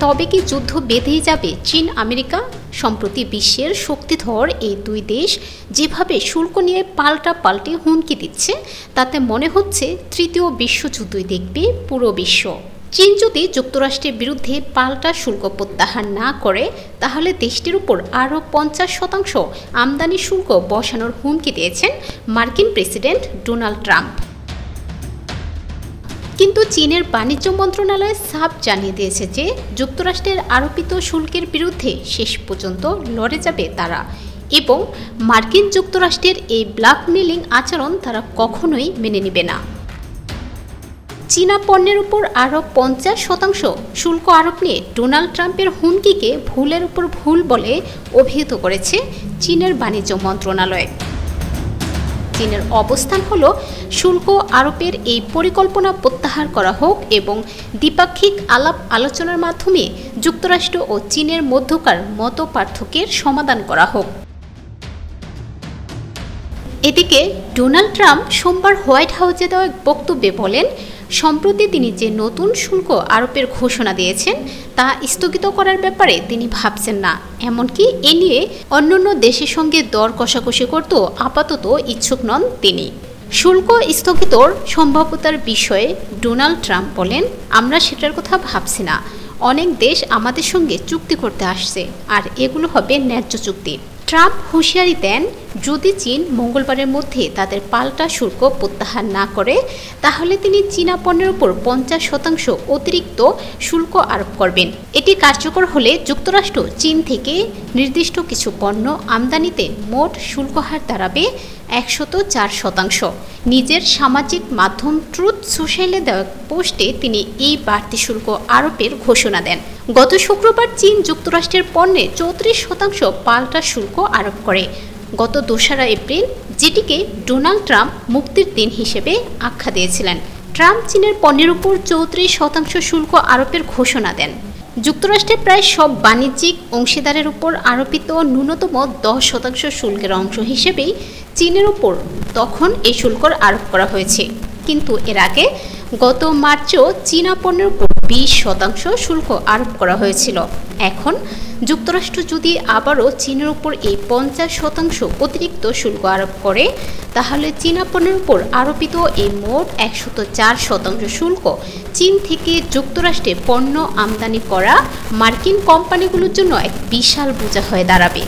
তবে কি যুদ্ধ বেঁধেই যাবে চীন আমেরিকা? সম্প্রতি বিশ্বের শক্তিধর এই দুই দেশ যেভাবে শুল্ক নিয়ে পাল্টাপাল্টি হুমকি দিচ্ছে, তাতে মনে হচ্ছে তৃতীয় বিশ্বযুদ্ধই দেখবে পুরো বিশ্ব। চীন যদি যুক্তরাষ্ট্রের বিরুদ্ধে পাল্টা শুল্ক প্রত্যাহার না করে, তাহলে দেশটির উপর আরও 50% আমদানি শুল্ক বসানোর হুমকি দিয়েছেন মার্কিন প্রেসিডেন্ট ডোনাল্ড ট্রাম্প। কিন্তু চীনের বাণিজ্য মন্ত্রণালয় সাফ জানিয়ে দিয়েছে যে যুক্তরাষ্ট্রের আরোপিত শুল্কের বিরুদ্ধে শেষ পর্যন্ত লড়ে যাবে তারা, এবং মার্কিন যুক্তরাষ্ট্রের এই ব্ল্যাকমেলিং আচরণ তারা কখনোই মেনে নেবে না। চীনা পণ্যের উপর আরও 50% শুল্ক আরোপ নিয়ে ডোনাল্ড ট্রাম্পের হুমকিকে ভুলের উপর ভুল বলে অভিহিত করেছে চীনের বাণিজ্য মন্ত্রণালয়। চীনের অবস্থান হলো শুল্ক আরোপের এই পরিকল্পনা প্রত্যাহার করা হোক এবং দ্বিপাক্ষিক আলাপ আলোচনার মাধ্যমে যুক্তরাষ্ট্র ও চীনের মধ্যকার মতপার্থক্যের সমাধান করা হোক। এদিকে ডোনাল্ড ট্রাম্প সোমবার হোয়াইট হাউসে দেওয়া এক বক্তব্যে বলেন, সম্প্রতি তিনি যে নতুন শুল্ক আরোপের ঘোষণা দিয়েছেন তা স্থগিত করার ব্যাপারে তিনি ভাবছেন না, এমনকি এ নিয়ে অন্যান্য দেশের সঙ্গে দর কষাকষি করতেও আপাতত ইচ্ছুক নন তিনি। শুল্ক স্থগিতর সম্ভাব্যতার বিষয়ে ডোনাল্ড ট্রাম্প বলেন, আমরা সেটার কথা ভাবছি না। অনেক দেশ আমাদের সঙ্গে চুক্তি করতে আসছে, আর এগুলো হবে ন্যায্য চুক্তি। ট্রাম্প হুঁশিয়ারি দেন, যদি চীন মঙ্গলবারের মধ্যে তাদের পাল্টা শুল্ক প্রত্যাহার না করে, তাহলে তিনি চীনা পণ্যের উপর 50% অতিরিক্ত শুল্ক আরোপ করবেন। এটি কার্যকর হলে যুক্তরাষ্ট্র চীন থেকে নির্দিষ্ট কিছু পণ্য আমদানিতে মোট শুল্ক হার দাঁড়াবে 104%। নিজের সামাজিক মাধ্যম ট্রুথ সোশ্যালে দেওয়া পোস্টে তিনি এই বাড়তি শুল্ক আরোপের ঘোষণা দেন। গত শুক্রবার চীন যুক্তরাষ্ট্রের পণ্যে 34% পাল্টা শুল্ক আরোপ করে গত 2 এপ্রিল, যেটিকে ডোনাল্ড ট্রাম্প মুক্তির দিন হিসেবে আখ্যা দিয়েছিলেন। ট্রাম্প চীনের পণ্যের উপর 34% শুল্ক আরোপের ঘোষণা দেন। যুক্তরাষ্ট্রের প্রায় সব বাণিজ্যিক অংশীদারের উপর আরোপিত ন্যূনতম 10% শুল্কের অংশ হিসেবেই চীনের উপর তখন এই শুল্ক আরোপ করা হয়েছে। কিন্তু এর আগে গত মার্চেও চীনা পণ্যের উপর 20% শুল্ক আরোপ করা হয়েছিল। এখন যুক্তরাষ্ট্র যদি আবারও চীনের উপর এই 50% অতিরিক্ত শুল্ক আরোপ করে, তাহলে চীনা পণ্যের উপর আরোপিত এই মোট 104% শুল্ক চীন থেকে যুক্তরাষ্ট্রে পণ্য আমদানি করা মার্কিন কোম্পানিগুলোর জন্য এক বিশাল বোঝা হয়ে দাঁড়াবে।